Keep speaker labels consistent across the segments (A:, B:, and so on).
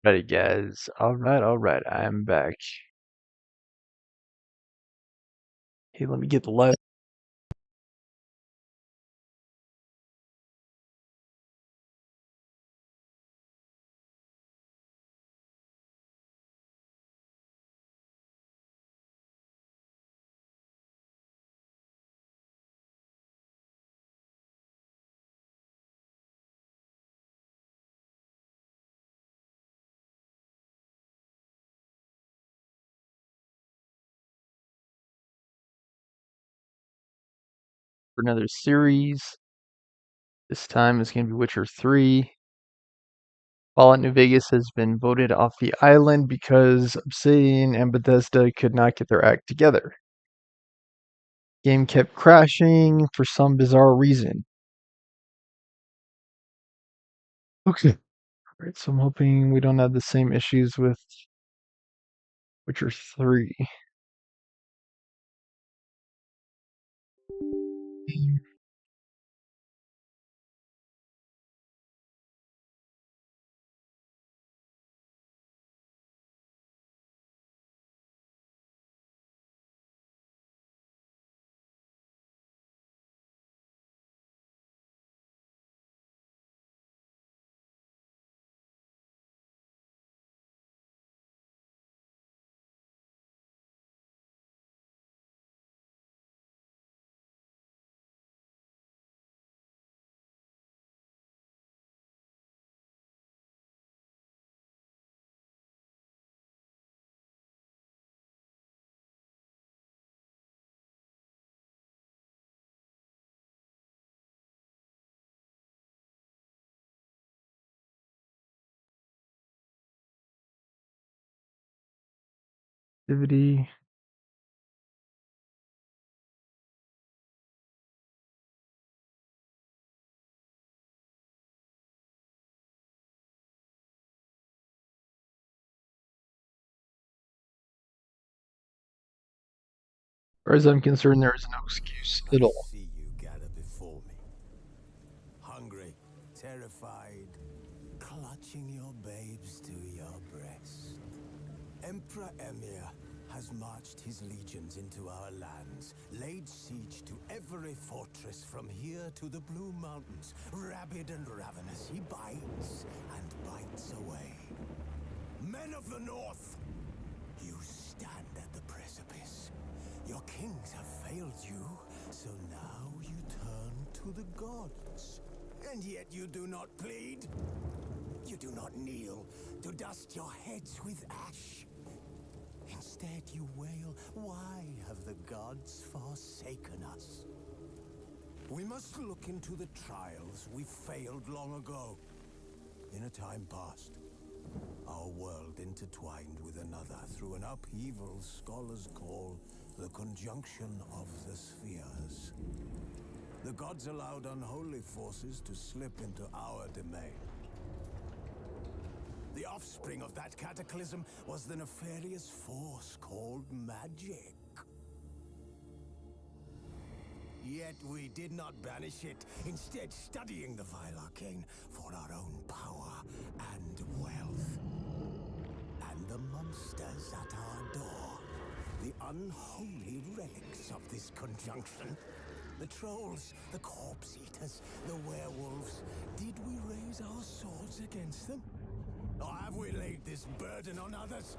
A: Alrighty, guys. Alright. I'm back. Hey, let me get the live. For another series. This time it's going to be Witcher 3. Fallout New Vegas has been voted off the island because Obsidian and Bethesda could not get their act together. Game kept crashing for some bizarre reason. Okay. Alright, so I'm hoping we don't have the same issues with Witcher 3. Activity. As far as I'm concerned, there is no excuse at all.
B: See you gather before me. Hungry, terrified, clutching your babes to your breast. Emperor Emir has marched his legions into our lands, laid siege to every fortress from here to the Blue Mountains. Rabid and ravenous, he bites and bites away. Men of the North, you stand at the precipice. Your kings have failed you, so now you turn to the gods. And yet you do not plead. You do not kneel to dust your heads with ash. Instead you wail, why have the gods forsaken us? We must look into the trials we failed long ago. In a time past, our world intertwined with another through an upheaval scholars call the conjunction of the spheres. The gods allowed unholy forces to slip into our domain. The offspring of that cataclysm was the nefarious force called magic. Yet we did not banish it, instead studying the vile arcane for our own power and wealth. And the monsters at our door, the unholy relics of this conjunction. The trolls, the corpse eaters, the werewolves. Did we raise our swords against them? Or have we laid this burden on others?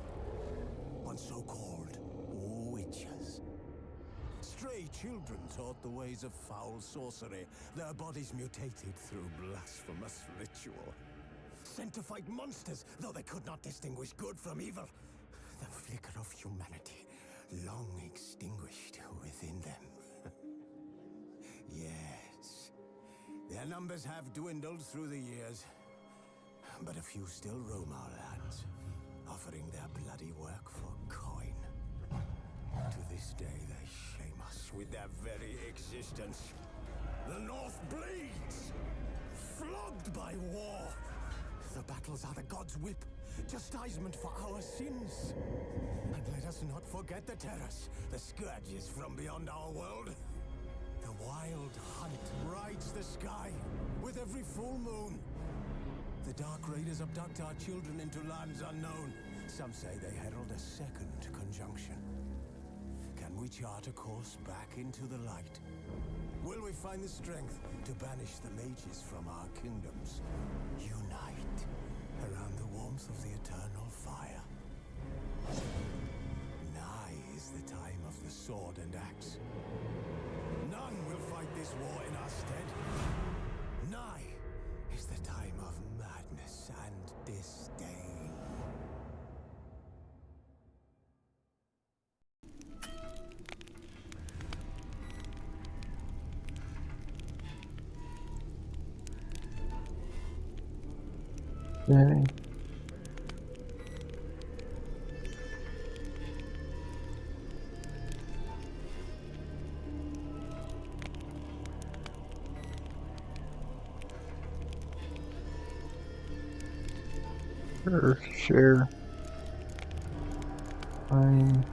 B: On so-called witches. Stray children taught the ways of foul sorcery, their bodies mutated through blasphemous ritual. Sent to fight monsters, though they could not distinguish good from evil. The flicker of humanity, long extinguished within them. Yes, their numbers have dwindled through the years, but a few still roam our lands, offering their bloody work for coin. To this day, they shame us with their very existence. The North bleeds, flogged by war. The battles are the gods' whip, chastisement for our sins. And let us not forget the terrors, the scourges from beyond our world. The wild hunt rides the sky with every full moon. The Dark Raiders abduct our children into lands unknown. Some say they herald a second conjunction. Can we chart a course back into the light? Will we find the strength to banish the mages from our kingdoms? Unite around the warmth of the eternal fire. Nigh is the time of the sword and axe. None will fight this war in our stead. Nigh is the time of madness and disdain.
A: Okay. Share. Fine.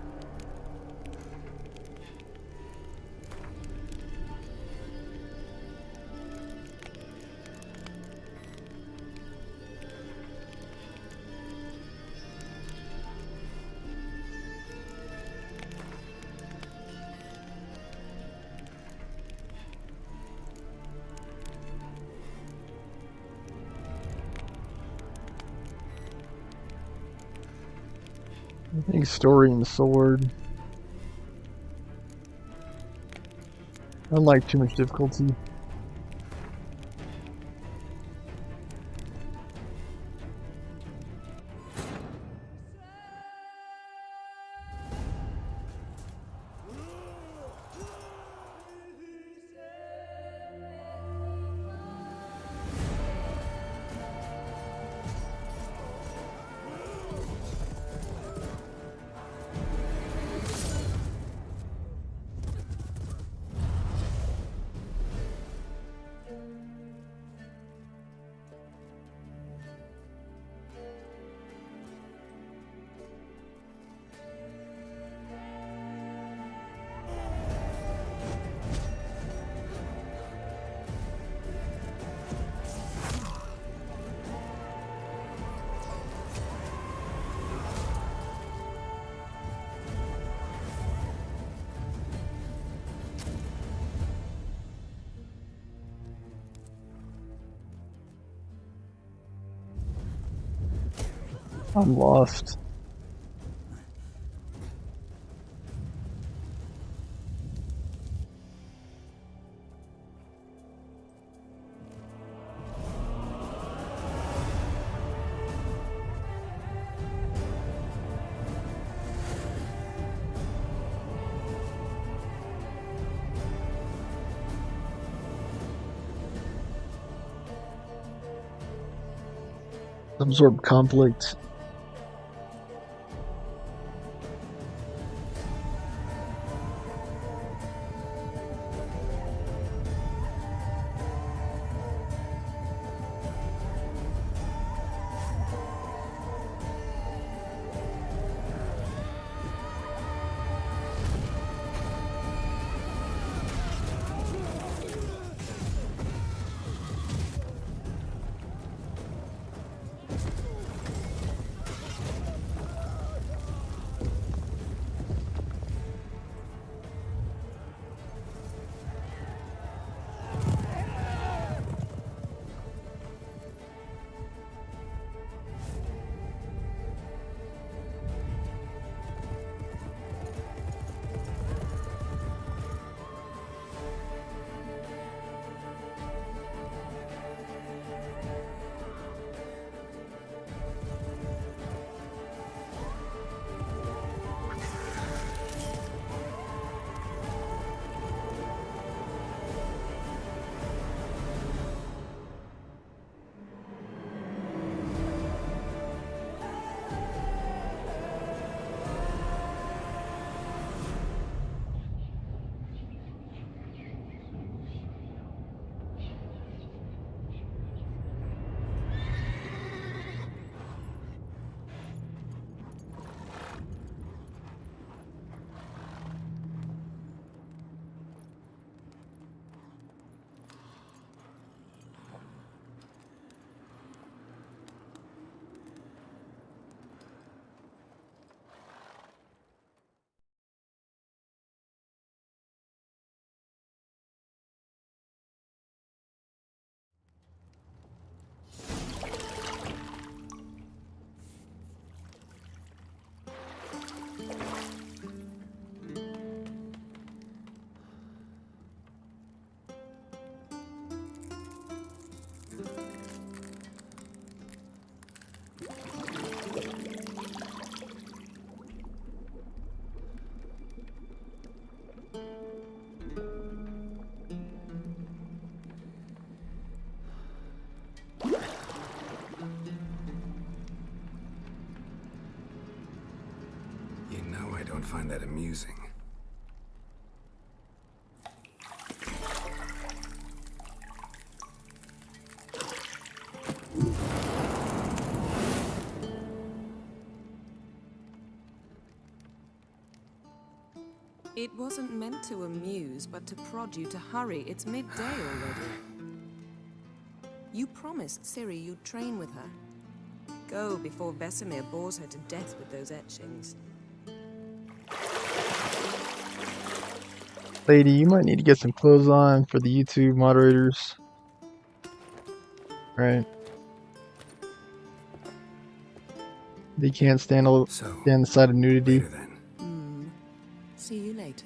A: I think story and sword. I don't like too much difficulty. I'm lost. Absorb conflict.
C: don't find that amusing.
D: It wasn't meant to amuse, but to prod you to hurry. It's midday already. You promised Ciri you'd train with her. Go before Vesemir bores her to death with those etchings.
A: Lady, you might need to get some clothes on for the YouTube moderators. Right. They can't stand the side of nudity.
C: Later then.
D: See you later.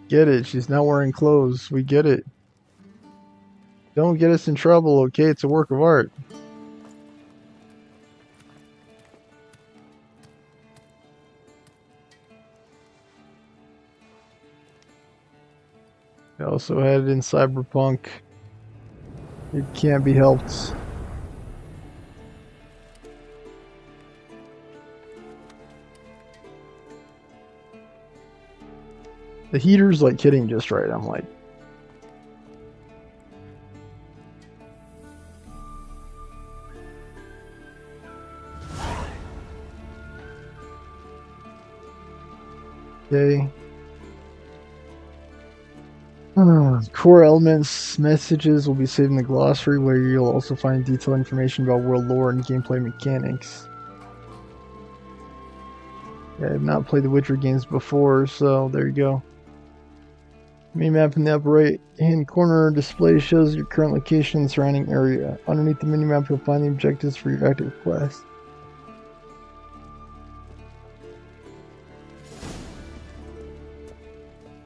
A: Get it, she's not wearing clothes. We get it. Don't get us in trouble, okay? It's a work of art. I also had it in Cyberpunk. It can't be helped. The heater's like hitting just right. I'm like, okay. Core elements messages will be saved in the glossary, where you'll also find detailed information about world lore and gameplay mechanics. Yeah, I have not played the Witcher games before, so there you go. Minimap in the upper right hand corner display shows your current location and surrounding area. Underneath the minimap, you'll find the objectives for your active quest.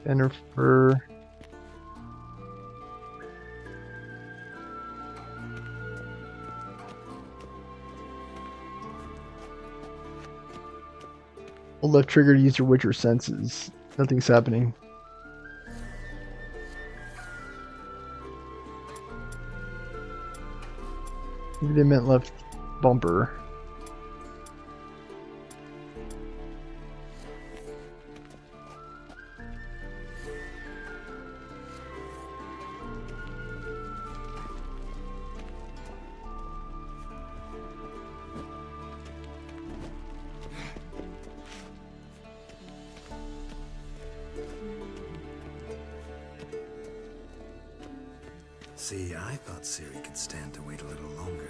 A: Jennifer. Hold left trigger to use your Witcher senses. Nothing's happening. Maybe they meant left bumper.
C: See, I thought Ciri could stand to wait a little longer.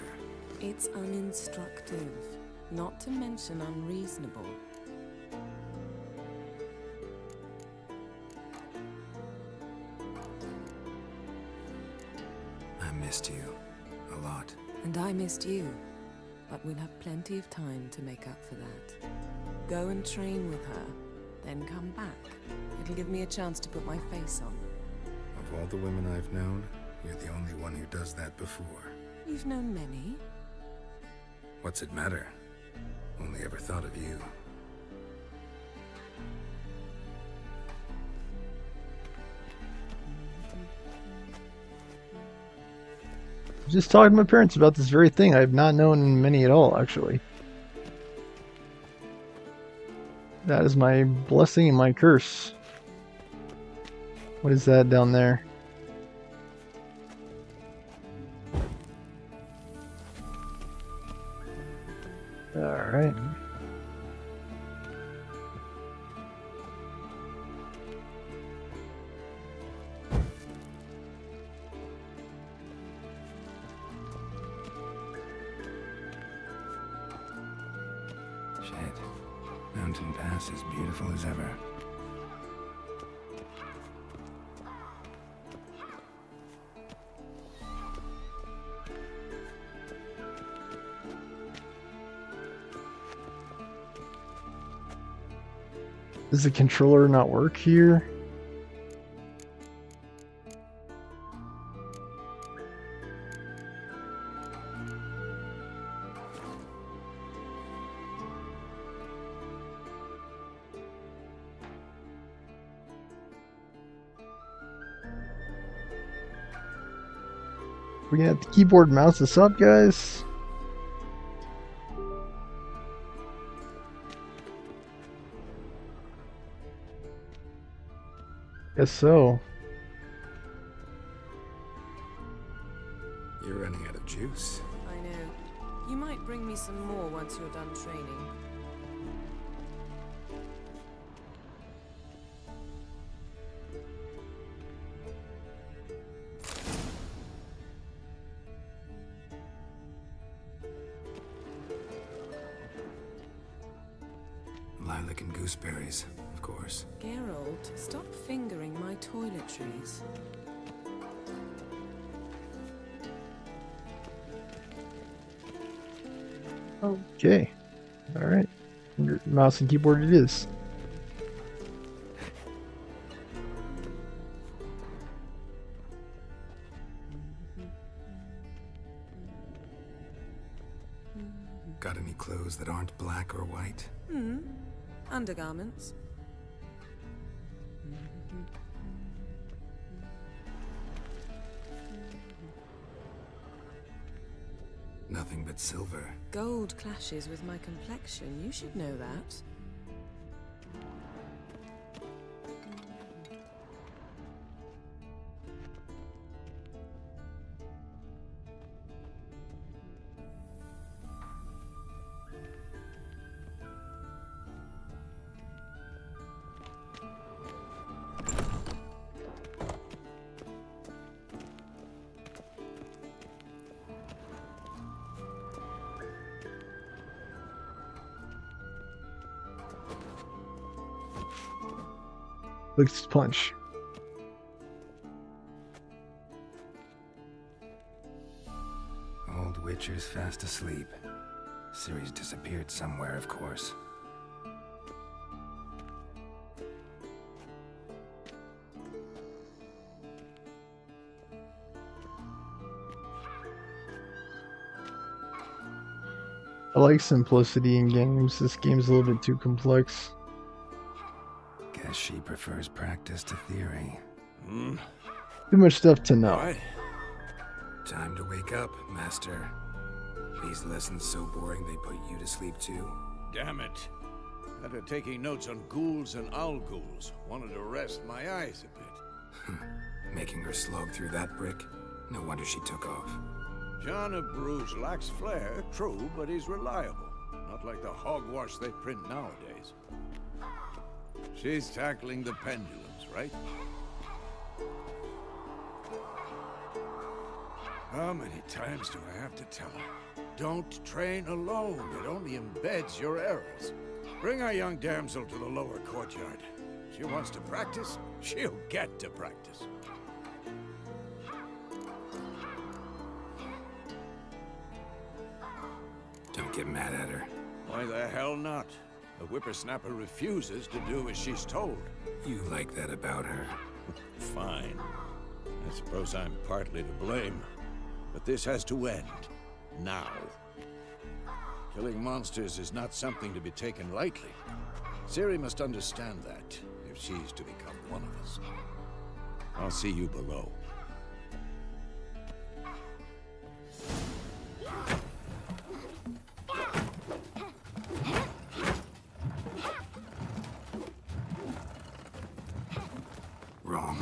D: It's uninstructive, not to mention unreasonable.
C: I missed you a lot.
D: And I missed you, but we'll have plenty of time to make up for that. Go and train with her, then come back. It'll give me a chance to put my face on.
C: Of all the women I've known, you're the only one who does that before.
D: You've known many.
C: What's it matter? Only ever thought of you.
A: Just talking to my parents about this very thing. I have not known many at all, actually. That is my blessing and my curse. What is that down there? Alright.
C: Shit. Mountain Pass as beautiful as ever.
A: Does the controller not work here? We're gonna have to keyboard and mouse this up, guys. Guess so.
C: You're running out of juice.
D: I know. You might bring me some more once you're done training.
C: Lilac and gooseberries, of course.
D: Geralt, stop fingering my toiletries.
A: Okay. All right. Mouse and keyboard it is.
C: Got any clothes that aren't black or white?
D: Undergarments.
C: Nothing but silver.
D: Gold clashes with my complexion. You should know that.
A: Let's punch.
C: Old Witcher's fast asleep. Ciri's disappeared somewhere, of course.
A: I like simplicity in games. This game's a little bit too complex.
C: Guess she prefers practice to theory.
A: Too much stuff to know.
B: Right.
C: Time to wake up, Master. These lessons so boring they put you to sleep too.
B: Damn it. After taking notes on ghouls and owl ghouls, wanted to rest my eyes a bit.
C: Making her slog through that brick? No wonder she took off.
B: John of Bruges lacks flair, true, but he's reliable. Not like the hogwash they print nowadays. She's tackling the pendulums, right? How many times do I have to tell her? Don't train alone. It only embeds your errors. Bring our young damsel to the lower courtyard. She wants to practice, she'll get to practice.
C: Don't get mad at her.
B: Why the hell not? The whippersnapper refuses to do as she's told.
C: You like that about her.
B: Fine. I suppose I'm partly to blame. But this has to end. Now. Killing monsters is not something to be taken lightly. Ciri must understand that, if she's to become one of us. I'll see you below.
C: Wrong.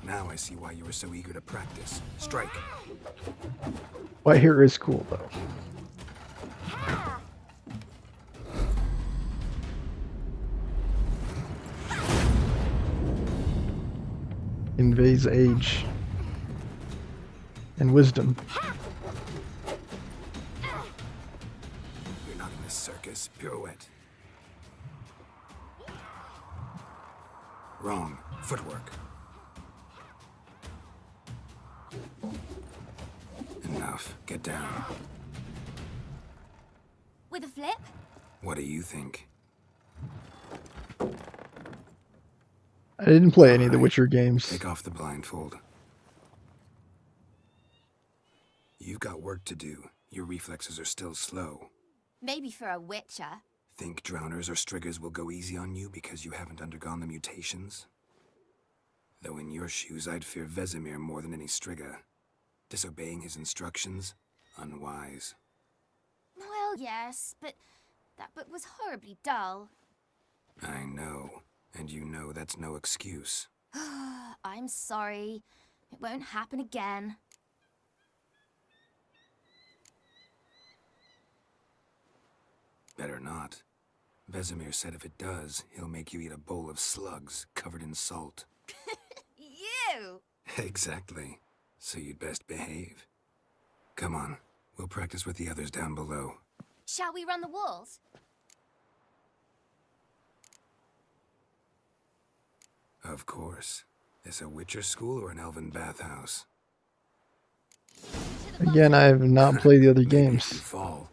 C: Now I see why you were so eager to practice. Strike.
A: White hair is cool though. Invades age and wisdom.
C: You're not in this circus. Pirouette. Wrong. Footwork. Enough. Get down.
E: With a flip?
C: What do you think?
A: I didn't play any of the
C: Alright,
A: Witcher games.
C: Take off the blindfold. You've got work to do. Your reflexes are still slow.
E: Maybe for a witcher.
C: Think drowners or striggers will go easy on you because you haven't undergone the mutations? Though in your shoes, I'd fear Vesemir more than any Striga. Disobeying his instructions? Unwise.
E: Well, yes, but that book was horribly dull.
C: I know. And you know that's no excuse.
E: I'm sorry. It won't happen again.
C: Better not. Vesemir said if it does, he'll make you eat a bowl of slugs covered in salt.
E: You!
C: Exactly. So you'd best behave. Come on, we'll practice with the others down below.
E: Shall we run the walls?
C: Of course. Is a Witcher school or an elven bathhouse?
E: To the
A: Again, I have not played the other
C: Maybe if you
A: games.
C: fall.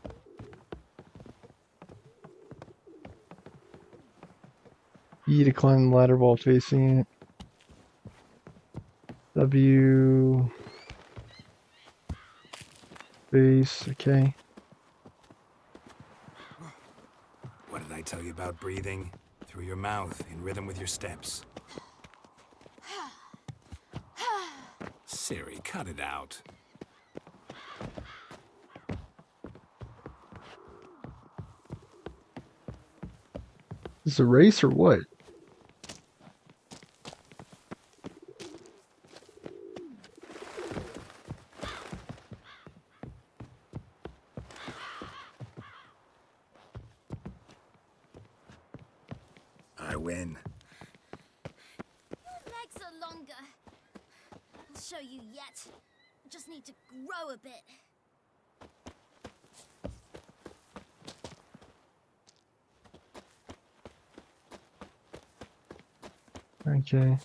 A: E to climb the ladder while facing it. W. Base, okay.
C: What did I tell you about breathing? Through your mouth, in rhythm with your steps. Siri, cut it out.
A: Is this a race or what?
C: I win.
E: Your legs are longer. I'll show you yet. Just need to grow a bit.
A: Okay.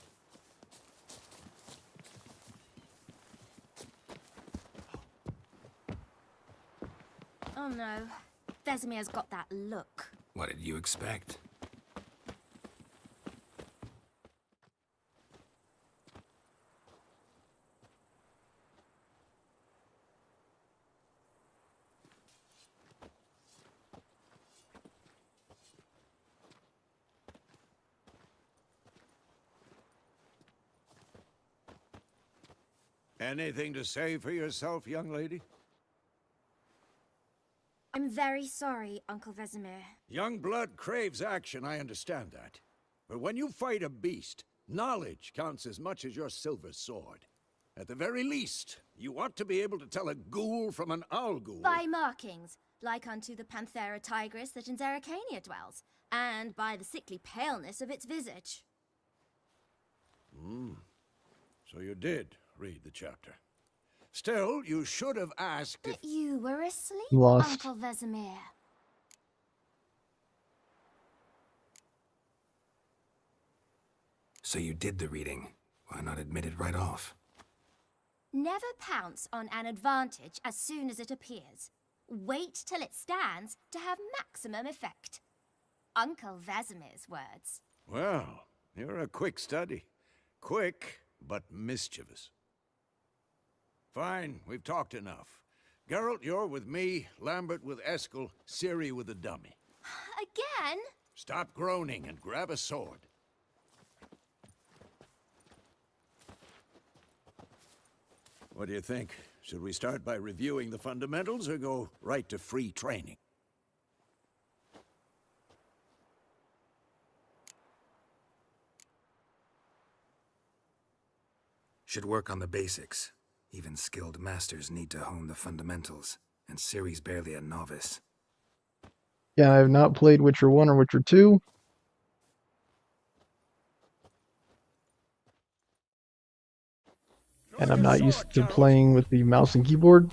E: Oh no. Vesemir's got that look.
C: What did you expect?
B: Anything to say for yourself, young lady?
E: I'm very sorry, Uncle Vesemir.
B: Young blood craves action, I understand that. But when you fight a beast, knowledge counts as much as your silver sword. At the very least, you ought to be able to tell a ghoul from an owl ghoul.
E: By markings, like unto the Panthera tigris that in Zerrikania dwells, and by the sickly paleness of its visage.
B: So you did read the chapter. Still, you should have asked if...
E: But you were asleep,
A: Lost.
E: Uncle Vesemir.
C: So you did the reading. Why not admit it right off?
E: Never pounce on an advantage as soon as it appears. Wait till it stands to have maximum effect. Uncle Vesemir's words.
B: Well, you're a quick study. Quick, but mischievous. Fine, we've talked enough. Geralt, you're with me, Lambert with Eskel, Ciri with the dummy.
E: Again?
B: Stop groaning and grab a sword. What do you think? Should we start by reviewing the fundamentals or go right to free training?
C: Should work on the basics. Even skilled masters need to hone the fundamentals, and Ciri's barely a novice.
A: Yeah, I have not played Witcher 1 or Witcher 2. And I'm not used to playing with the mouse and keyboard.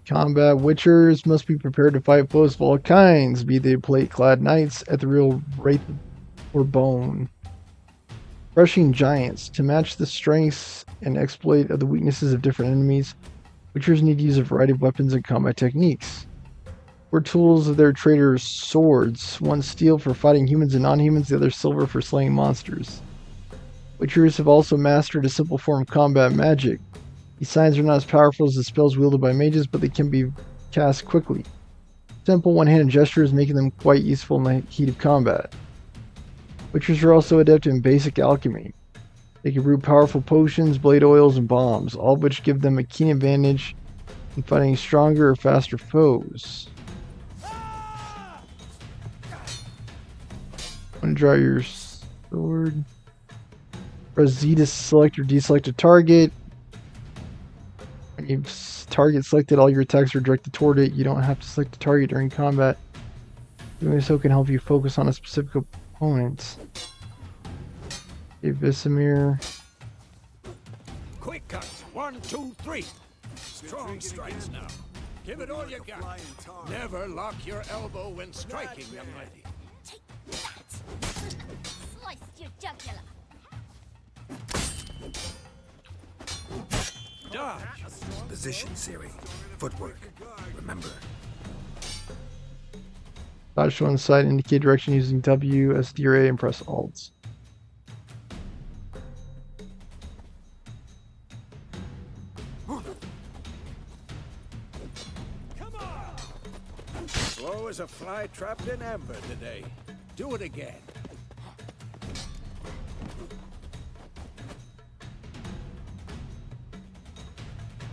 A: Combat Witchers must be prepared to fight foes of all kinds, be they plate-clad knights, ethereal wraith, or bone. Crushing giants. To match the strengths and exploit of the weaknesses of different enemies, Witchers need to use a variety of weapons and combat techniques. Were tools of their traders swords, one steel for fighting humans and non-humans, the other silver for slaying monsters. Witchers have also mastered a simple form of combat magic. These signs are not as powerful as the spells wielded by mages, but they can be cast quickly. Simple one-handed gestures making them quite useful in the heat of combat. Witchers are also adept in basic alchemy. They can brew powerful potions, blade oils, and bombs, all of which give them a keen advantage in fighting stronger or faster foes. Want to draw your sword. Press Z to select or deselect a target. When you've target selected, all your attacks are directed toward it. You don't have to select a target during combat. Doing so can help you focus on a specific opponent. Okay, Vesemir.
B: Quick cut. 1, 2, 3. Strong strikes now. Give it all you got. Never lock your elbow when striking, young lady.
E: Take that! Slice your jugular.
B: Dodge.
C: Position, Siri. Footwork. Remember.
A: Dodge to one side, indicate direction using W, SD, or A, and press Alt.
B: Slow as a fly trapped in amber today. Do it again.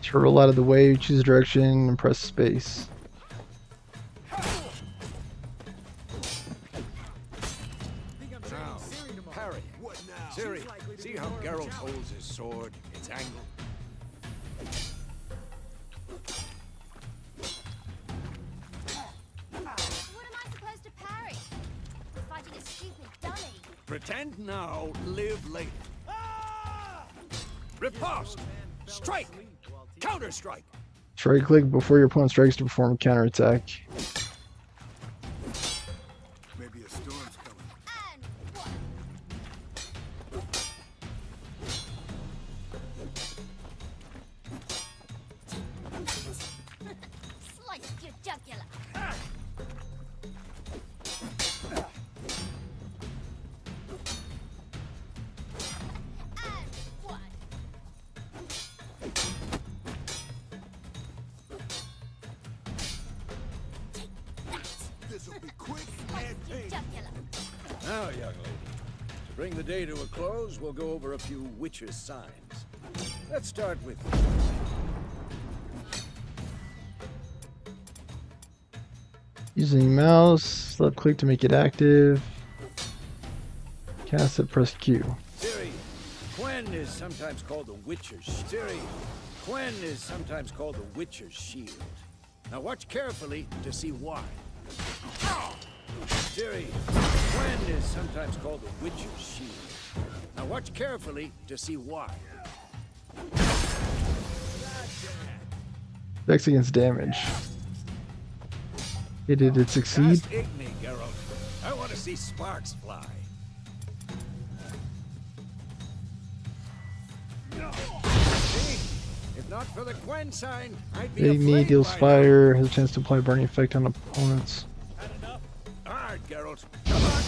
A: Turtle out of the way, choose a direction, and press space.
B: Now, parry. Ciri, see how Geralt holds his sword, its angle?
E: What am I supposed to parry? I'm fighting a stupid dummy.
B: Pretend now, live later. Riposte! Strike! Counter-strike!
A: Right click before your opponent strikes to perform a counterattack.
B: Maybe a storm's coming.
E: And one. Slice your jugular. And one.
B: This'll be quick
E: Slice
B: and
E: your
B: painless.
E: jugular.
B: Now, young lady, to bring the day to a close, we'll go over a few witches' signs. Let's start with
A: Using mouse, left click to make it active. Cast it, press Q.
B: Ciri. Quen is sometimes called the Witcher's Ciri. Quen is sometimes called the Witcher's Shield. Now watch carefully to see why. Ciri. Quen is sometimes called the Witcher's Shield. Now watch carefully to see why.
A: Dex against damage. Did it succeed?
B: Cast Igni, Geralt. I want to see sparks fly. See? If not for the Quen sign, I'd be
A: Igni
B: aflame
A: deals
B: by now.
A: fire, has a chance to apply burning effect on opponents.
B: Had enough? Hard, Geralt. Come on.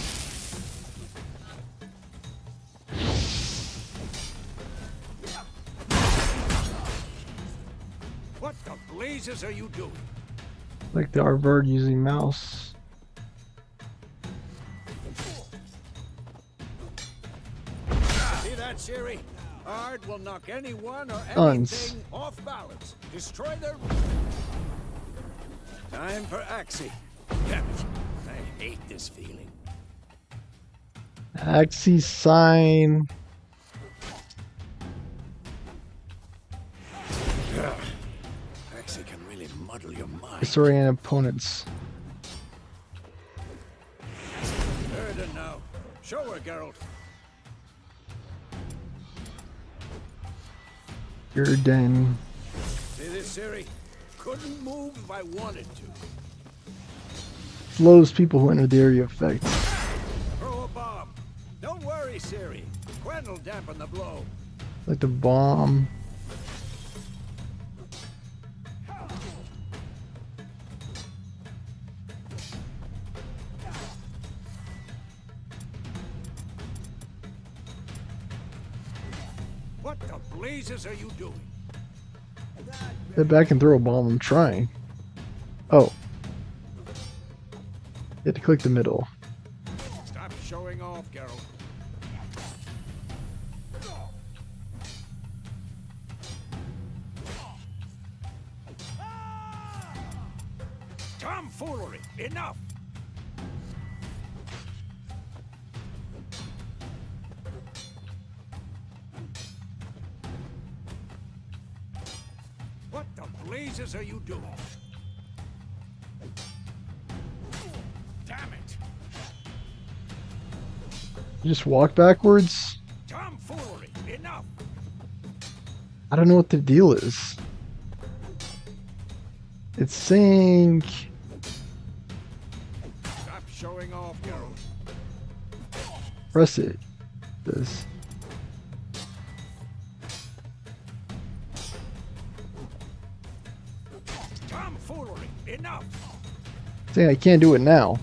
B: What the blazes are you doing?
A: Like the Arvard using mouse.
B: See that, Ciri? Ard will knock anyone or
A: Uns.
B: anything off balance. Destroy their... Time for Axii. Damn it. I hate this feeling.
A: Axis sign.
B: Axii can really muddle your mind.
A: Disorient opponents.
B: Erden now. Show her, Geralt.
A: Your den.
B: See this, Ciri? Couldn't move if I wanted to.
A: Slows people who enter the area effect.
B: Throw a bomb. Don't worry, Ciri. Quen will dampen the blow.
A: Like the bomb.
B: What the blazes are you doing?
A: Step back and throw a bomb. I'm trying. Oh. You have to click the middle.
B: Stop showing showing off, Geralt. Tomfoolery! Enough! What the blazes are you doing? Damn it!
A: You just walk backwards?
B: Tomfoolery! Enough!
A: I don't know what the deal is. It's saying...
B: Stop showing off, Geralt.
A: Press it. This.
B: Tomfoolery! Enough!
A: Saying I can't do it now.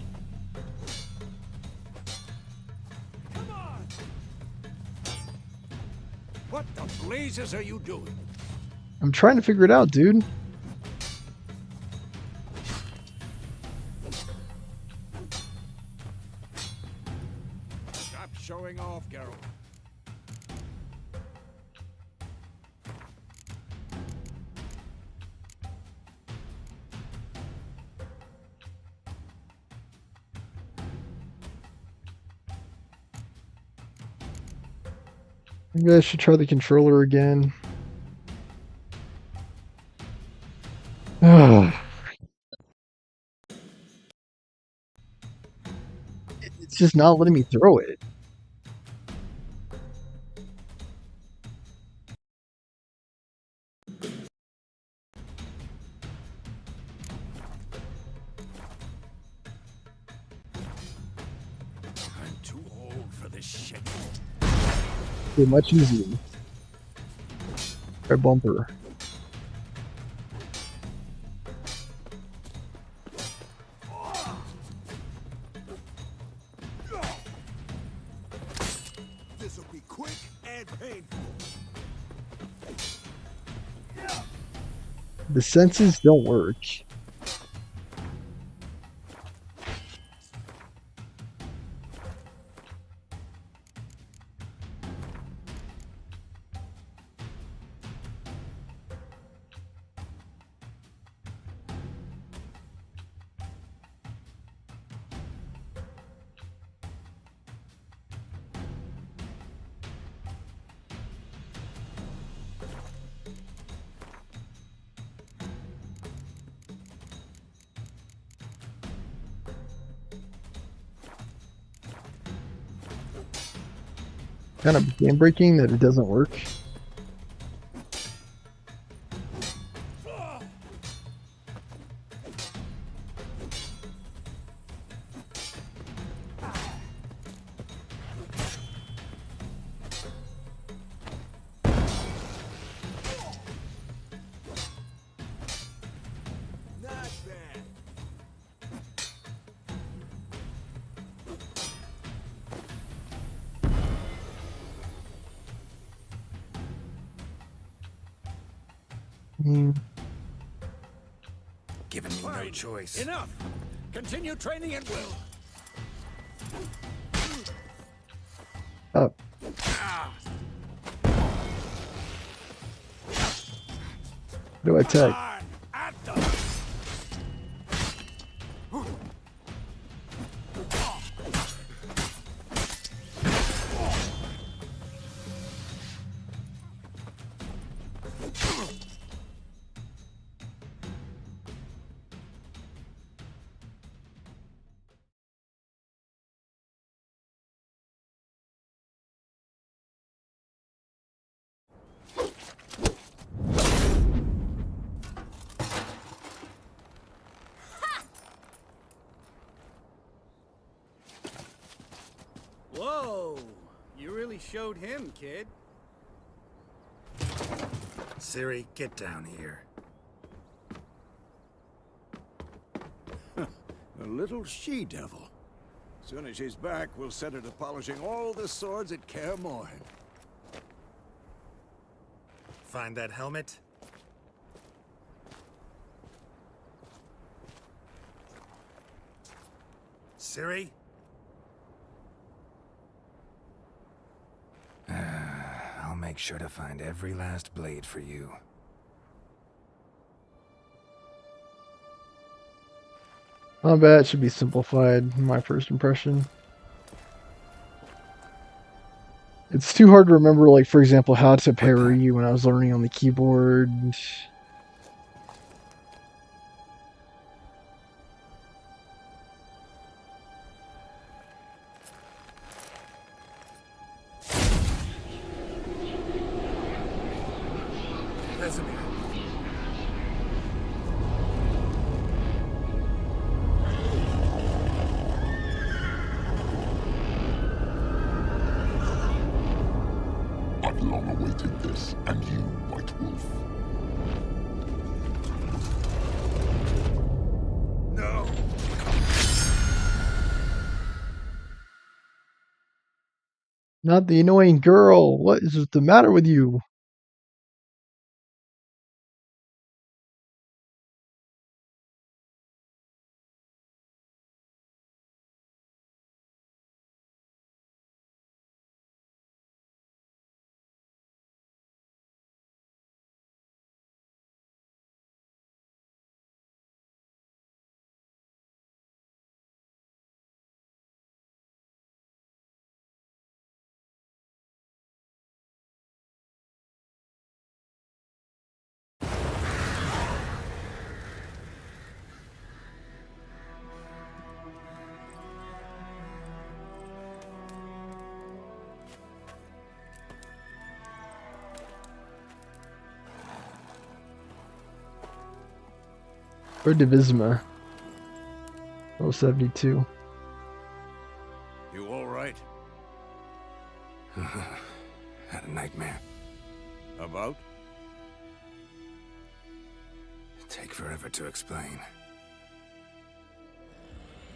B: Come on! What the blazes are you doing?
A: I'm trying to figure it out, dude.
B: Stop showing off, Geralt.
A: Maybe I should try the controller again. It's just not letting me throw it.
B: I'm too old for this shit.
A: Be much easier. Try bumper.
B: This'll be quick and painful.
A: The senses don't work. Kind of game breaking that it doesn't work.
B: Not bad.
A: Hmm.
C: Giving me no
B: Fine.
C: choice.
B: Enough. Continue training at will.
A: Oh, do I attack?
B: On, at them.
F: Whoa! You really showed him, kid.
C: Ciri, get down here.
B: A little she-devil. Soon as she's back, we'll set her to polishing all the swords at Kaer Morhen.
C: Find that helmet? Ciri? make sure to find every last blade for you.
A: Combat should be simplified, in my first impression. It's too hard to remember, like, for example, how to parry when I was learning on the keyboard.
C: Vesemir.
G: I've long awaited this, and you, White Wolf.
C: No!
A: Not the annoying girl. What is the matter with you? Or Divisma. 072.
B: You all right?
C: Had a nightmare.
B: About?
C: Take forever to explain.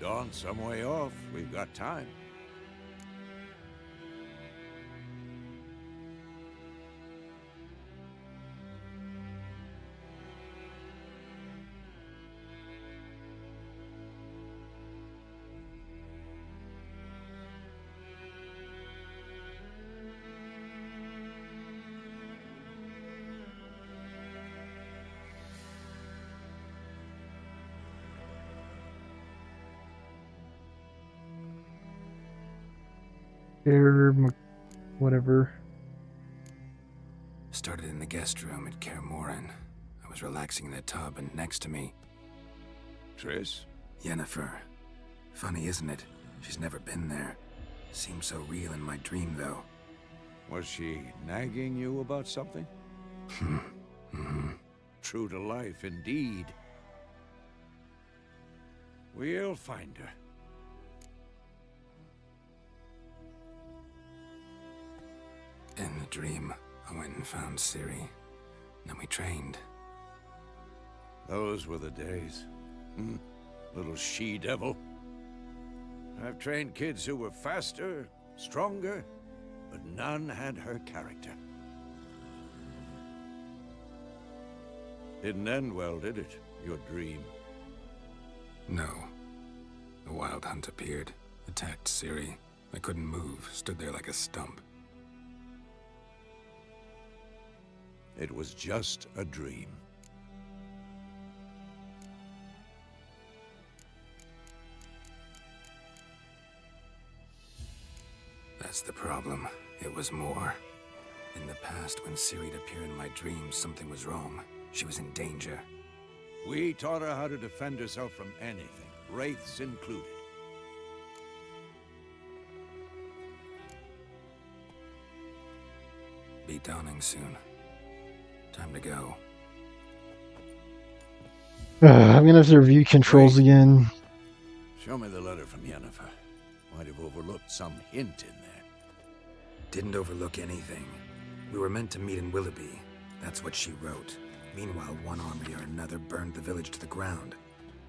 B: Dawn's some way off. We've got time.
A: Whatever.
C: Started in the guest room at Kaer Morhen. I was relaxing in the tub, and next to me,
B: Triss?
C: Yennefer. Funny, isn't it? She's never been there. Seemed so real in my dream, though.
B: Was she nagging you about something? True to life, indeed. We'll find her.
C: In the dream, I went and found Ciri. Then we trained.
B: Those were the days. Little she-devil. I've trained kids who were faster, stronger, but none had her character. Didn't end well, did it? Your dream?
C: No. The Wild Hunt appeared, attacked Ciri. I couldn't move, stood there like a stump.
B: It was just a dream.
C: That's the problem. It was more. In the past, when Ciri'd appear in my dreams, something was wrong. She was in danger.
B: We taught her how to defend herself from anything, wraiths included.
C: Be dawning soon. Time to go.
A: I'm gonna have to review controls again.
B: Show me the letter from Yennefer. Might have overlooked some hint in there.
C: Didn't overlook anything. We were meant to meet in Willoughby. That's what she wrote. Meanwhile, one army or another burned the village to the ground.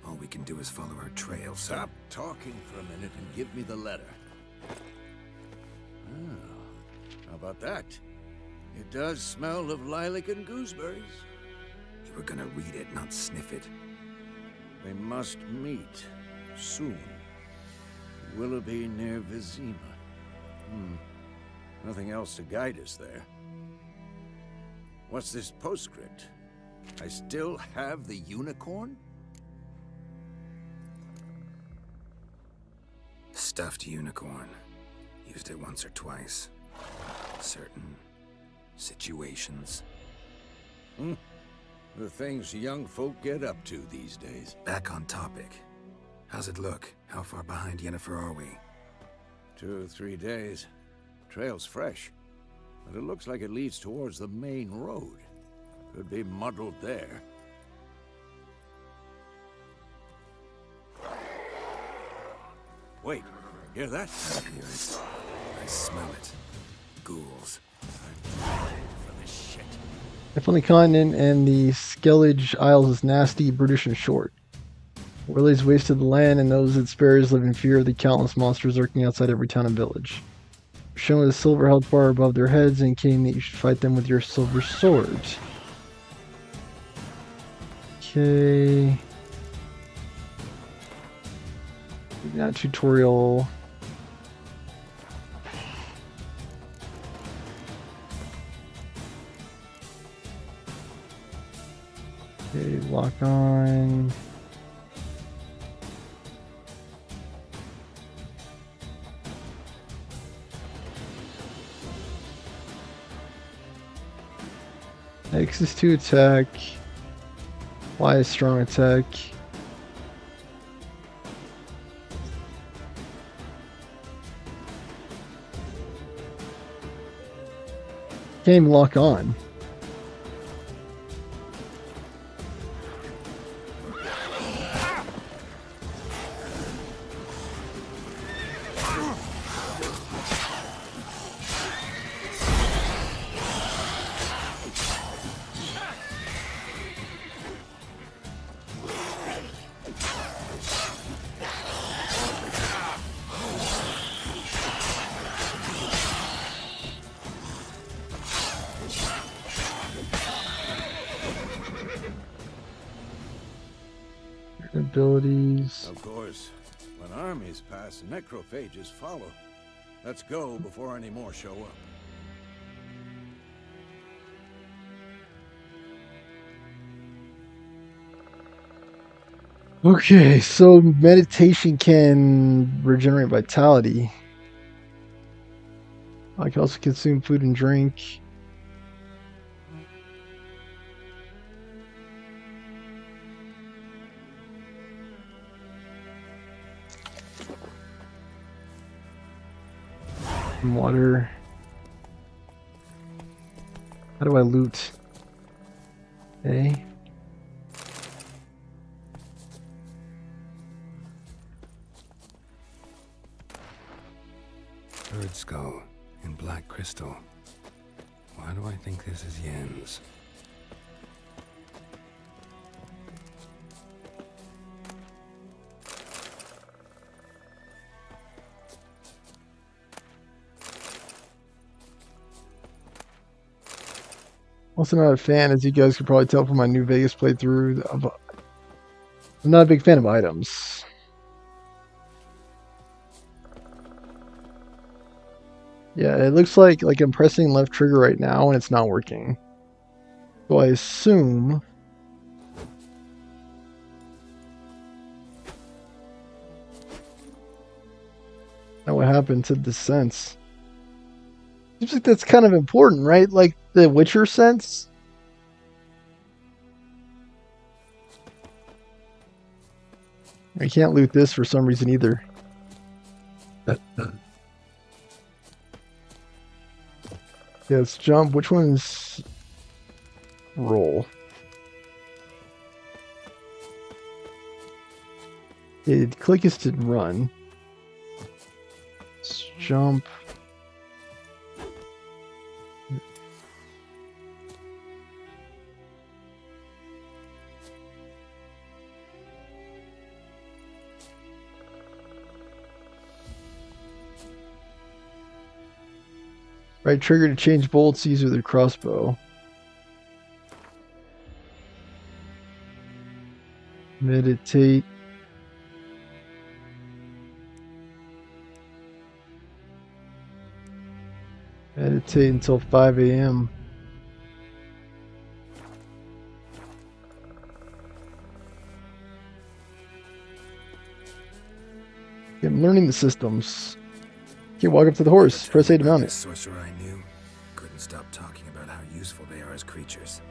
C: All we can do is follow her trail, so...
B: Stop talking for a minute and give me the letter. Oh, how about that? It does smell of lilac and gooseberries.
C: You were gonna read it, not sniff it.
B: We must meet soon. Willoughby near Vizima. Nothing else to guide us there. What's this postscript? I still have the unicorn?
C: Stuffed unicorn. Used it once or twice. Certain situations.
B: The things young folk get up to these days.
C: Back on topic. How's it look? How far behind Yennefer are we?
B: 2 or 3 days. Trail's fresh, but it looks like it leads towards the main road. Could be muddled there. Wait, hear that?
C: I hear it. I smell it. Ghouls.
B: For this shit.
A: If on the continent and the Skellige Isles is nasty, brutish, and short. Warley's wasted the land, and those it spares live in fear of the countless monsters lurking outside every town and village. Shown with a silver health bar above their heads, and indicating that you should fight them with your silver sword. Okay. That tutorial. Okay, lock on. X is to attack. Y is strong attack. Can't even lock on. Abilities.
B: Of course, when armies pass, necrophages follow. Let's go before any more show up.
A: Okay, so meditation can regenerate vitality. I can also consume food and drink. Water. How do I loot? Okay.
C: Bird skull in black crystal. Why do I think this is Yen's?
A: Also not a fan, as you guys could probably tell from my New Vegas playthrough. I'm not a big fan of items. Yeah, it looks like I'm pressing left trigger right now and it's not working. So I assume that what happened to the sense. Seems like that's kind of important, right? Like the Witcher sense. I can't loot this for some reason either. Yeah, let's jump. Which one's roll? Yeah, click is to run. Let's jump. Right trigger to change bolts, use with a crossbow. Meditate. Meditate until 5 a.m. I'm learning the systems. Okay, walk up to the horse. Press A to mount it.
C: This sorcerer I knew couldn't stop talking about how useful they are as creatures.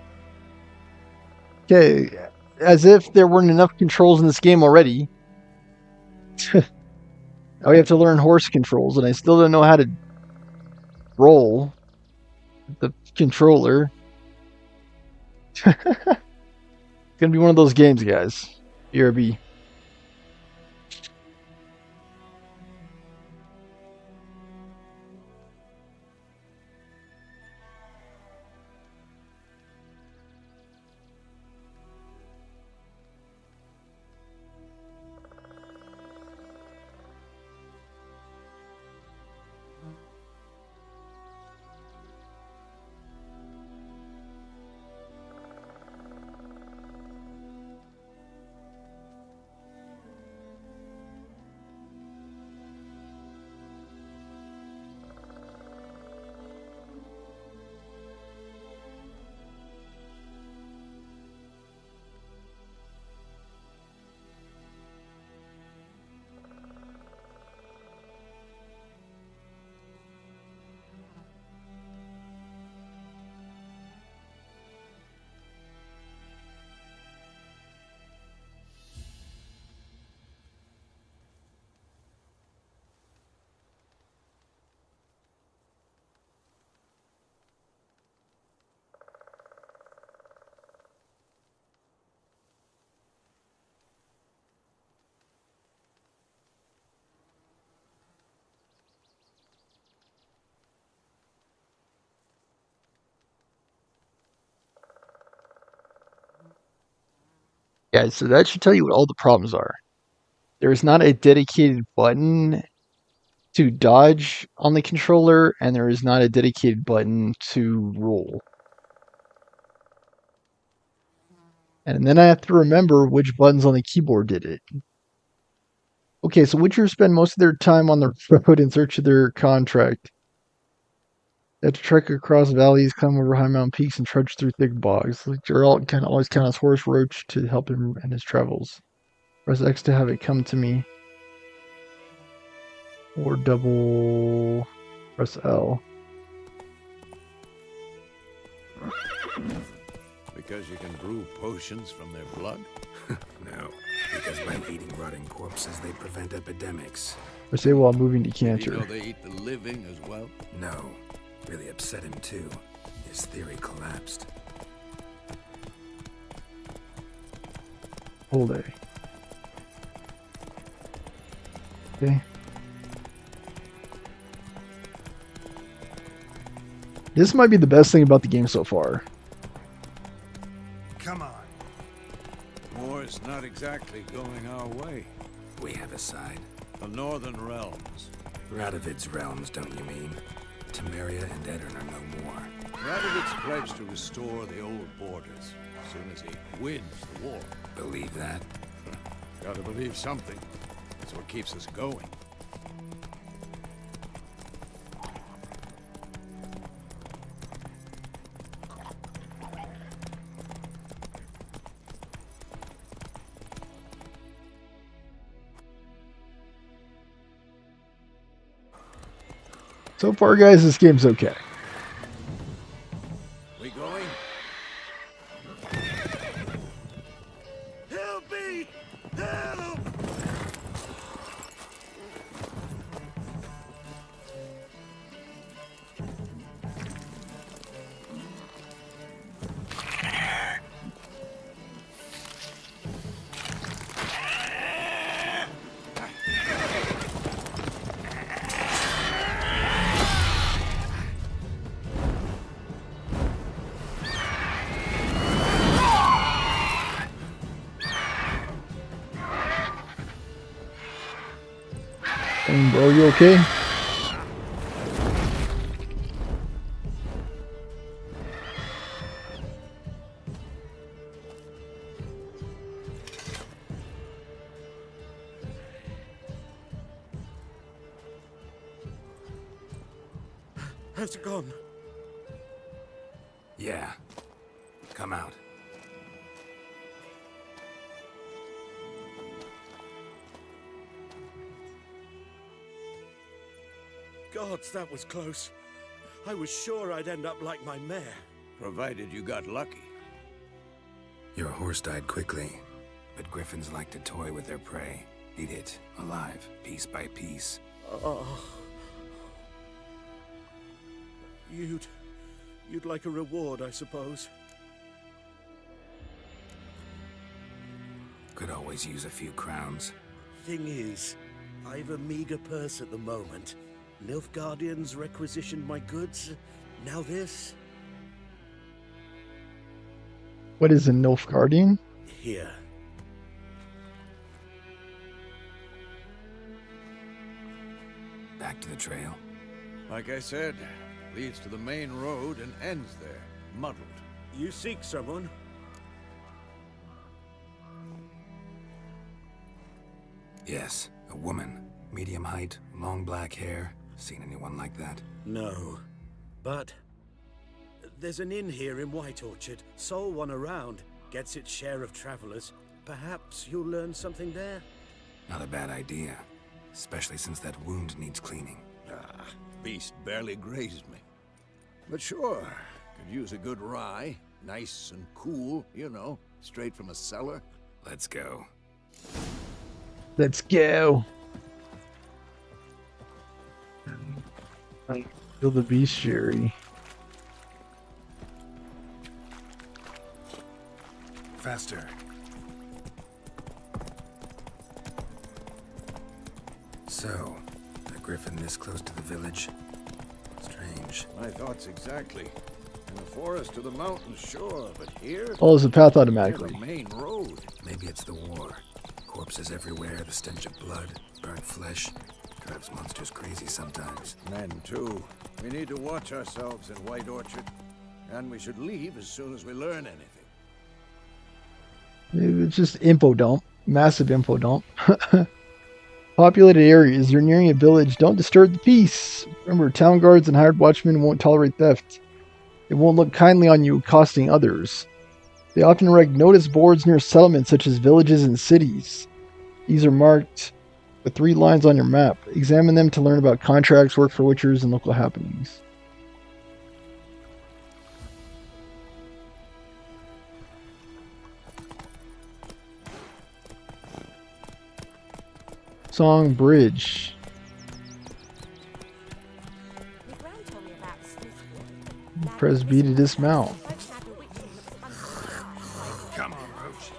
A: Okay, as if there weren't enough controls in this game already. Now we have to learn horse controls, and I still don't know how to roll the controller. It's gonna be one of those games, guys. BRB. Guys, so that should tell you what all the problems are. There is not a dedicated button to dodge on the controller, and there is not a dedicated button to roll. And then I have to remember which buttons on the keyboard did it. Okay, so Witchers spend most of their time on the road in search of their contract. They have to trek across valleys, climb over high mountain peaks, and trudge through thick bogs. Geralt can always count his horse Roach to help him in his travels. Press X to have it come to me. Or double press L.
B: Because you can brew potions from their blood?
C: No, because by eating rotting corpses, they prevent epidemics.
A: Press A while moving
B: Did
A: decanter.
B: you know they eat the living as well?
C: No, really upset him too. His theory collapsed.
A: Hold A. Okay. This might be the best thing about the game so far.
B: Come on. War's not exactly going our way.
C: We have a side.
B: The Northern Realms.
C: Radovid's realms, don't you mean? Temeria and Edirn are no more.
B: Radovid's pledged to restore the old borders as soon as he wins the war.
C: Believe that?
B: Gotta believe something. That's what keeps us going.
A: So far, guys, this game's okay.
B: We going? Help me! Help!
A: Bro, you okay?
B: Has it gone?
C: Yeah. Come out.
H: gods, that was close. I was sure I'd end up like my mare.
B: Provided you got lucky.
C: Your horse died quickly, but griffins like to toy with their prey. Eat it, alive, piece by piece.
H: Oh. You'd like a reward, I suppose.
C: Could always use a few crowns.
H: Thing is, I've a meager purse at the moment. Nilfgaardians requisitioned my goods. Now this?
A: What is a Nilfgaardian?
H: Here.
C: Back to the trail.
B: Like I said, leads to the main road and ends there, muddled.
H: You seek someone?
C: Yes, a woman. Medium height, long black hair. Seen anyone like that?
H: No. But there's an inn here in White Orchard. Sole one around. Gets its share of travelers. Perhaps you'll learn something there?
C: Not a bad idea. Especially since that wound needs cleaning.
B: Ah, beast barely grazed me. But sure, could use a good rye. Nice and cool, you know, straight from a cellar.
C: Let's go.
A: Let's go. Kill the bestiary.
C: Faster. So, a griffin this close to the village? Strange.
B: My thoughts exactly. In the forest or the mountains, sure, but here?
A: Follows the path
B: Near
A: automatically.
B: the main road.
C: Maybe it's the war. Corpses everywhere, the stench of blood, burnt flesh. Drives monsters crazy sometimes.
B: Men, too. We need to watch ourselves in White Orchard. And we should leave as soon as we learn anything.
A: It's just info dump. Massive info dump. Populated areas. You're nearing a village. Don't disturb the peace. Remember, town guards and hired watchmen won't tolerate theft. They won't look kindly on you accosting others. They often erect notice boards near settlements such as villages and cities. These are marked with 3 lines on your map. Examine them to learn about contracts, work for witchers, and local happenings. Song Bridge. Press B to dismount.
C: Come on, Roach.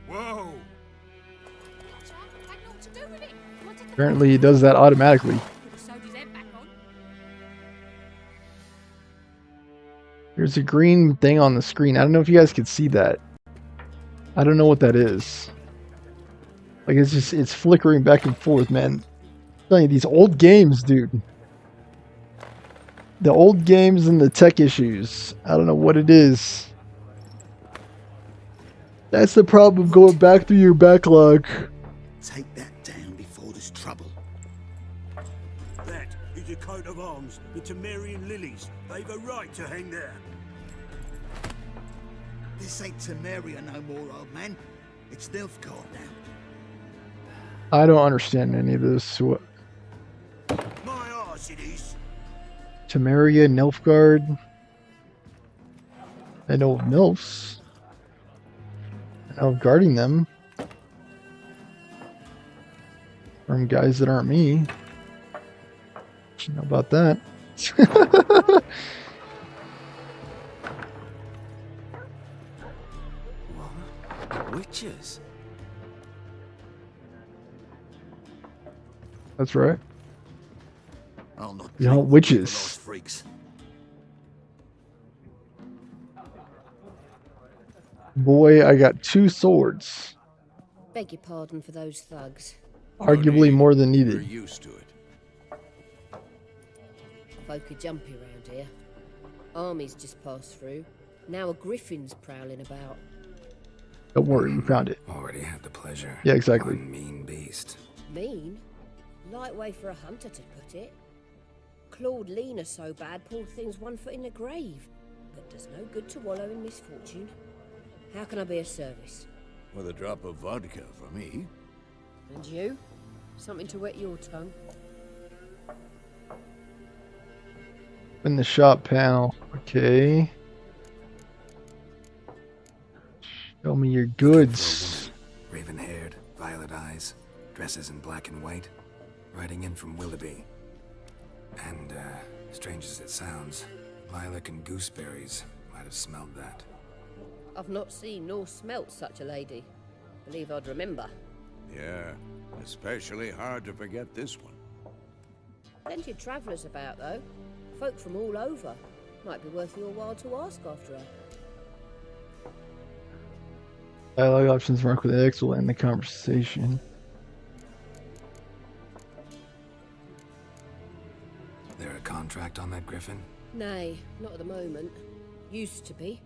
C: Whoa!
A: Apparently he does that automatically. There's a green thing on the screen. I don't know if you guys can see that. I don't know what that is. Like, it's flickering back and forth, man. I'm telling you, these old games, dude. The old games and the tech issues. I don't know what it is. That's the problem going back through your backlog.
I: Take that down before there's trouble.
H: That is a coat of arms, the Temerian lilies. They've a right to hang there.
I: This ain't Temeria no more, old man. It's Nilfgaard now.
A: I don't understand any of this. What?
H: My arse it is.
A: Temeria, Nilfgaard. I know of Nilfs. I know of guarding them. From guys that aren't me. You know about that.
B: Witches?
A: That's right.
I: I'll not
A: You know,
I: drink with
A: witches.
I: those freaks.
A: Boy, I got 2 swords.
J: Beg your pardon for those thugs.
A: Arguably more than
B: We're
A: needed.
B: used to it.
J: Folk are jumpy round here. Armies just passed through. Now a griffin's prowling about.
A: Don't worry, we found it.
C: Already had the pleasure.
A: Yeah, exactly.
C: One mean beast.
J: Mean? Light way for a hunter to put it. Clawed Lena so bad, poor thing's 1 foot in the grave. But does no good to wallow in misfortune. How can I be of service?
B: With a drop of vodka for me.
J: And you? Something to wet your tongue?
A: In the shop panel. Okay. Show me your goods.
C: Raven-haired, violet eyes, dresses in black and white, riding in from Willoughby. And, strange as it sounds, lilac and gooseberries might have smelled that.
J: I've not seen nor smelt such a lady. Believe I'd remember.
B: Yeah, especially hard to forget this one.
J: Plenty of travellers about, though. Folk from all over. Might be worth your while to ask after her.
A: Dialogue options marked with X will end the conversation.
C: There a contract on that griffin?
J: Nay, not at the moment. Used to be.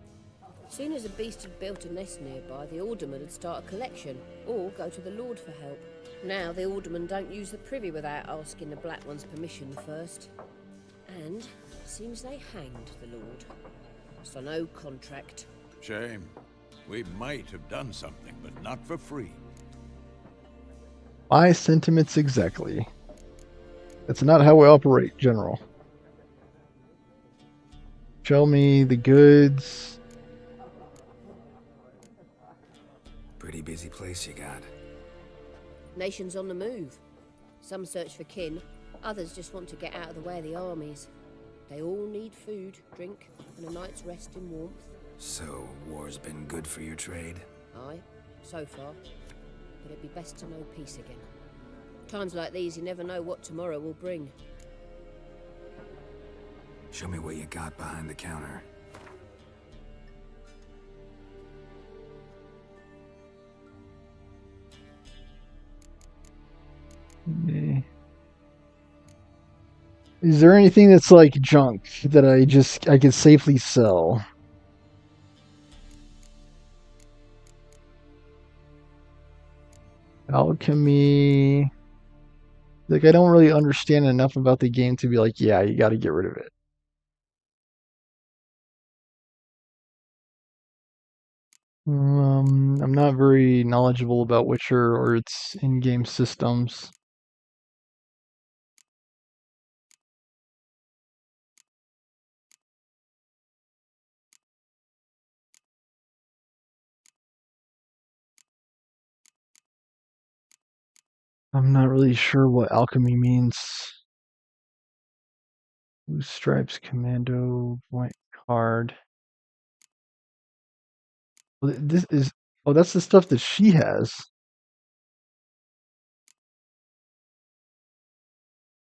J: Soon as a beast had built a nest nearby, the alderman would start a collection, or go to the Lord for help. Now the alderman don't use the privy without asking the Black One's permission first. And seems they hanged the Lord. So no contract.
B: Shame. We might have done something, but not for free.
A: My sentiments exactly. That's not how we operate, General. Show me the goods.
C: Pretty busy place you got.
J: Nations on the move. Some search for kin, others just want to get out of the way of the armies. They all need food, drink, and a night's rest in warmth.
C: So, war's been good for your trade?
J: Aye, so far. But it'd be best to know peace again. Times like these, you never know what tomorrow will bring.
C: Show me what you got behind the counter.
A: Okay. Is there anything that's like junk that I could safely sell? Alchemy. Like, I don't really understand enough about the game to be like, yeah, you gotta get rid of it. I'm not very knowledgeable about Witcher or its in-game systems. I'm not really sure what alchemy means. Blue Stripes, Commando, White Card. Well, this is... Oh, that's the stuff that she has.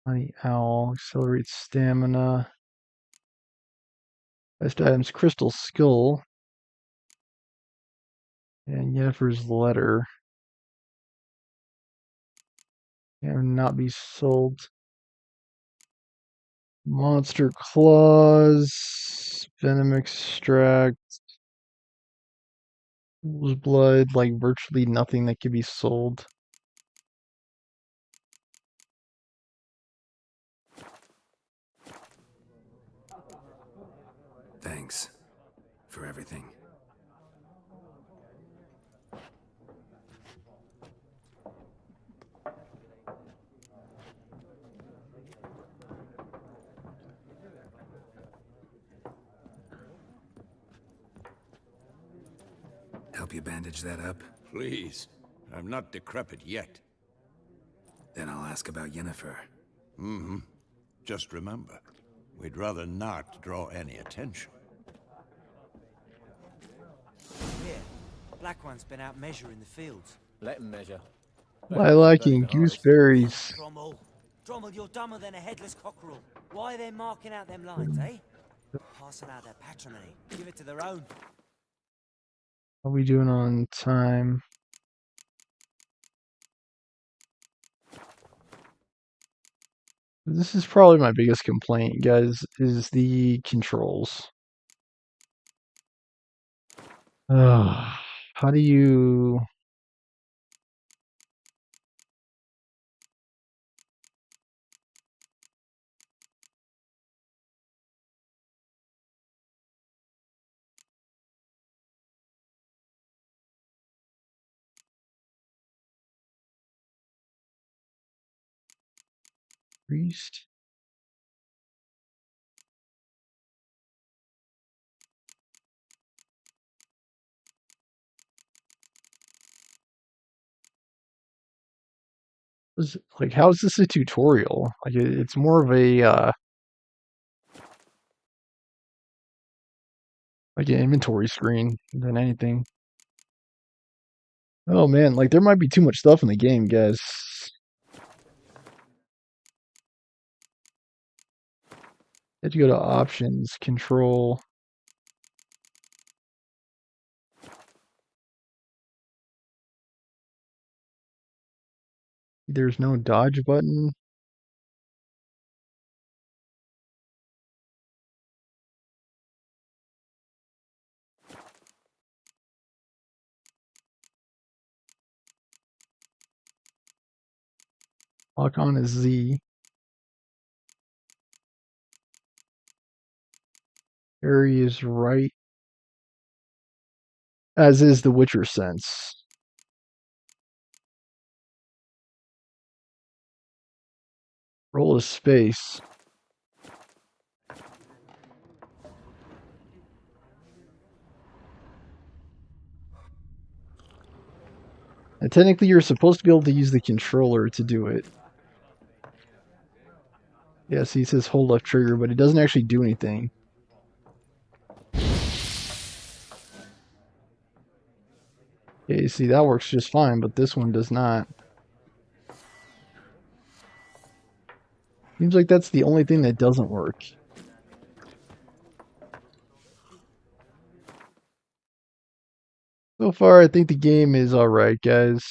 A: Honey Owl, accelerates stamina. Best items, Crystal Skull. And Yennefer's Letter. Can not be sold. Monster Claws. Venom Extract. Fool's Blood, like virtually nothing that could be sold.
C: Thanks for everything. Help you bandage that up?
B: Please. I'm not decrepit yet.
C: Then I'll ask about Yennefer.
B: Mm-hmm. Just remember, we'd rather not draw any attention.
K: Here, Black One's been out measuring the fields.
F: Let him measure.
A: Lilac and gooseberries.
K: Drommel, you're dumber than a headless cockerel. Why are they marking out them lines, eh? Passing out their patrimony. Give it to their own.
A: How are we doing on time? This is probably my biggest complaint, guys, is the controls. How do you... Priest. Like, how is this a tutorial? Like, it's more of a like an inventory screen than anything. Oh man, like there might be too much stuff in the game, guys. Had to go to options, control. There's no dodge button. Lock on is Z. Harry is right. As is the Witcher sense. Roll a space. And technically you're supposed to be able to use the controller to do it. Yeah, see, it says hold left trigger, but it doesn't actually do anything. Okay, see, that works just fine, but this one does not. Seems like that's the only thing that doesn't work. So far, I think the game is alright, guys.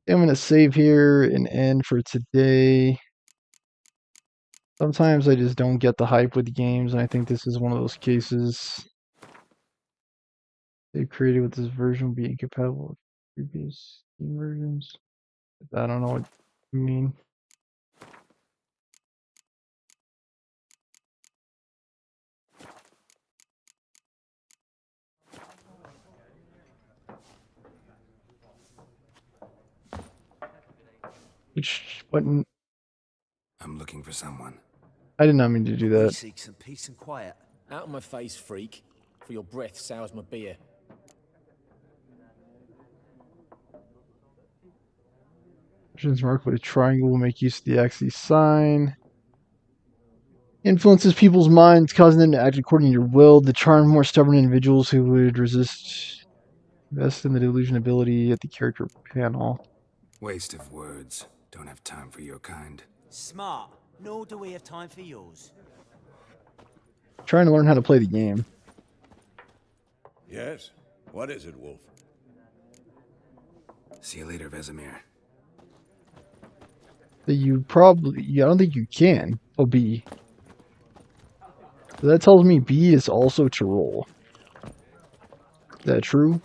A: I'm going to save here and end for today. Sometimes I just don't get the hype with games, and I think this is one of those cases. They created with this version will be incompatible with previous Steam versions. I don't know what you mean. Which button?
C: I'm looking for someone.
A: I did not mean to do
K: We
A: that.
K: seek some peace and quiet.
L: Out of my face, freak. For your breath sours my beer.
A: Options marked with a triangle will make use of the axis sign. Influences people's minds, causing them to act according to your will. To charm more stubborn individuals who would resist. Invest in the delusion ability at the character panel.
C: Waste of words. Don't have time for your kind.
K: Smart. Nor do we have time for yours.
A: Trying to learn how to play the game.
M: Yes? What is it, Wolf?
C: See you later, Vesemir.
A: That you probably... I don't think you can. Oh, B. So that tells me B is also to roll. Is that true?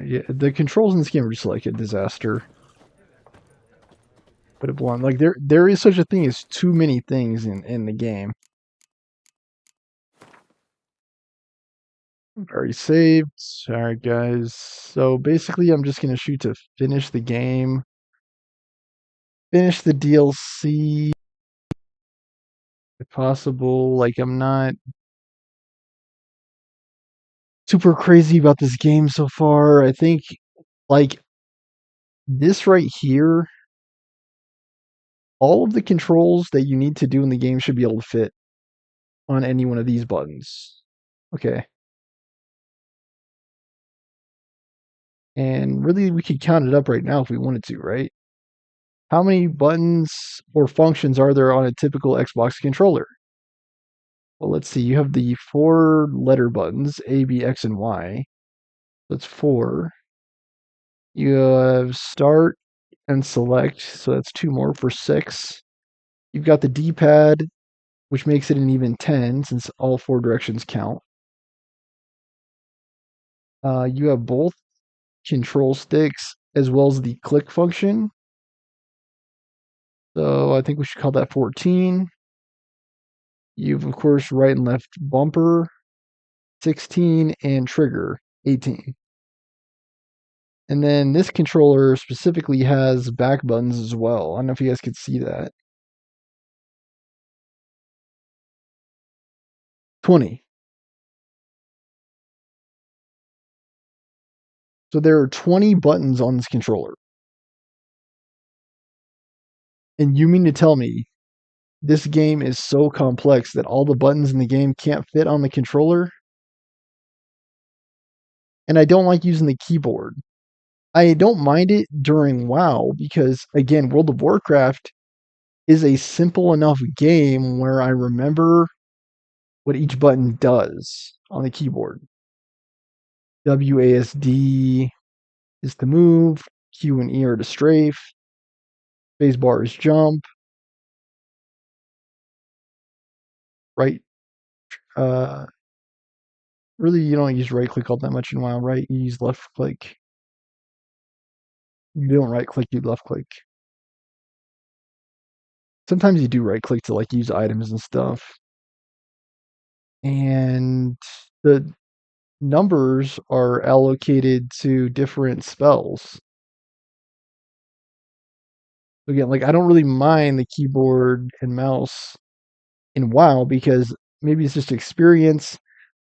A: Yeah, the controls in this game are just like a disaster. Put it blunt. Like there is such a thing as too many things in the game. Already saved. Alright guys. So basically I'm just gonna shoot to finish the game. Finish the DLC. If possible. Like I'm not super crazy about this game so far. I think like this right here, all of the controls that you need to do in the game should be able to fit on any one of these buttons. Okay. And really, we could count it up right now if we wanted to, right? How many buttons or functions are there on a typical Xbox controller? Well, let's see. You have the 4 letter buttons, A, B, X, and Y. That's 4. You have start and select, so that's 2 more for 6. You've got the D-pad, which makes it an even 10 since all 4 directions count. You have both control sticks as well as the click function. So I think we should call that 14. You've, of course, right and left bumper, 16, and trigger, 18. And then this controller specifically has back buttons as well. I don't know if you guys could see that. 20. So there are 20 buttons on this controller. And you mean to tell me this game is so complex that all the buttons in the game can't fit on the controller? And I don't like using the keyboard. I don't mind it during WoW because, again, World of Warcraft is a simple enough game where I remember what each button does on the keyboard. WASD is to move, Q and E are to strafe, spacebar is jump, right? Really, you don't use right click all that much in WoW, right? You use left click. You don't right click, you left click. Sometimes you do right click to like use items and stuff. And the numbers are allocated to different spells. Again, like I don't really mind the keyboard and mouse in WoW because maybe it's just experience.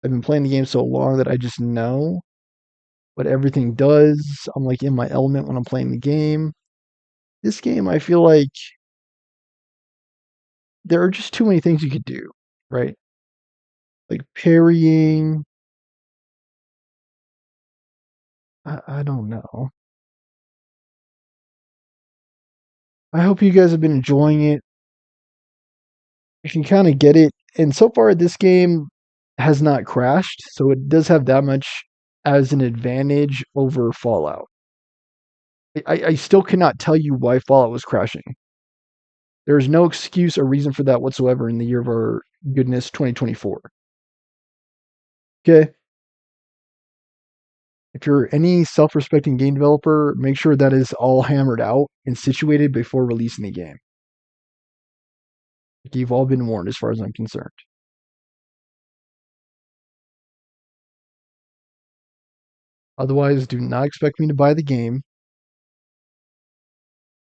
A: I've been playing the game so long that I just know what everything does. I'm like in my element when I'm playing the game. This game, I feel like there are just too many things you could do, right? Like parrying. I don't know. I hope you guys have been enjoying it. You can kind of get it. And so far, this game has not crashed, so it does have that much as an advantage over Fallout. I still cannot tell you why Fallout was crashing. There's no excuse or reason for that whatsoever in the year of our goodness, 2024. Okay? If you're any self-respecting game developer, make sure that is all hammered out and situated before releasing the game. You've all been warned as far as I'm concerned. Otherwise, do not expect me to buy the game.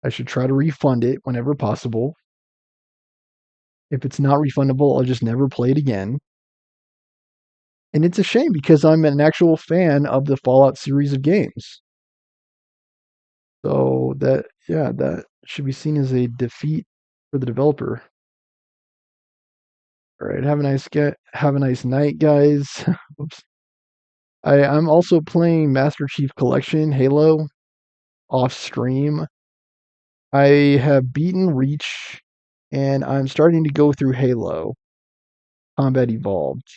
A: I should try to refund it whenever possible. If it's not refundable, I'll just never play it again. And it's a shame because I'm an actual fan of the Fallout series of games. So that should be seen as a defeat for the developer. All right, have a nice night, guys. Oops. I'm also playing Master Chief Collection Halo off stream. I have beaten Reach, and I'm starting to go through Halo Combat Evolved.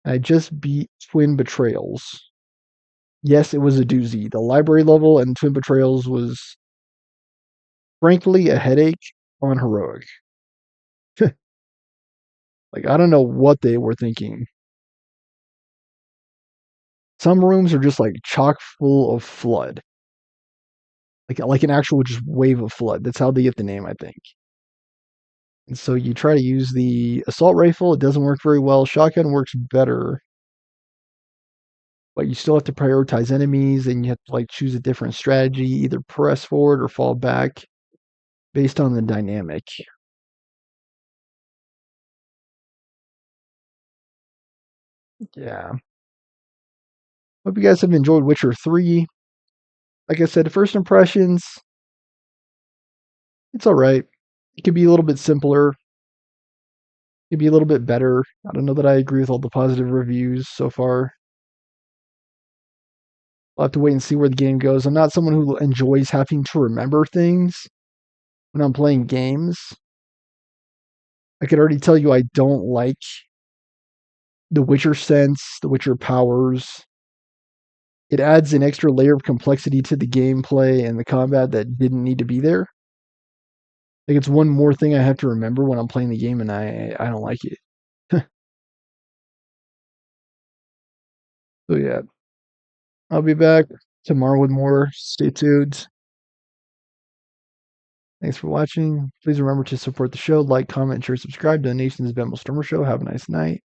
A: I just beat Twin Betrayals. Yes, it was a doozy. The library level and Twin Betrayals was, frankly, a headache on Heroic. Like, I don't know what they were thinking. Some rooms are just like chock full of flood. Like an actual just wave of flood. That's how they get the name, I think. And so you try to use the assault rifle, it doesn't work very well. Shotgun works better. But you still have to prioritize enemies and you have to like choose a different strategy, either press forward or fall back based on the dynamic. Yeah. Hope you guys have enjoyed Witcher 3. Like I said, first impressions, it's alright. It could be a little bit simpler. It could be a little bit better. I don't know that I agree with all the positive reviews so far. I'll have to wait and see where the game goes. I'm not someone who enjoys having to remember things when I'm playing games. I could already tell you I don't like the Witcher sense, the Witcher powers. It adds an extra layer of complexity to the gameplay and the combat that didn't need to be there. Like it's one more thing I have to remember when I'm playing the game, and I don't like it. So yeah, I'll be back tomorrow with more. Stay tuned. Thanks for watching. Please remember to support the show, like, comment, share, subscribe. Donations Ben Will Stormer Show. Have a nice night.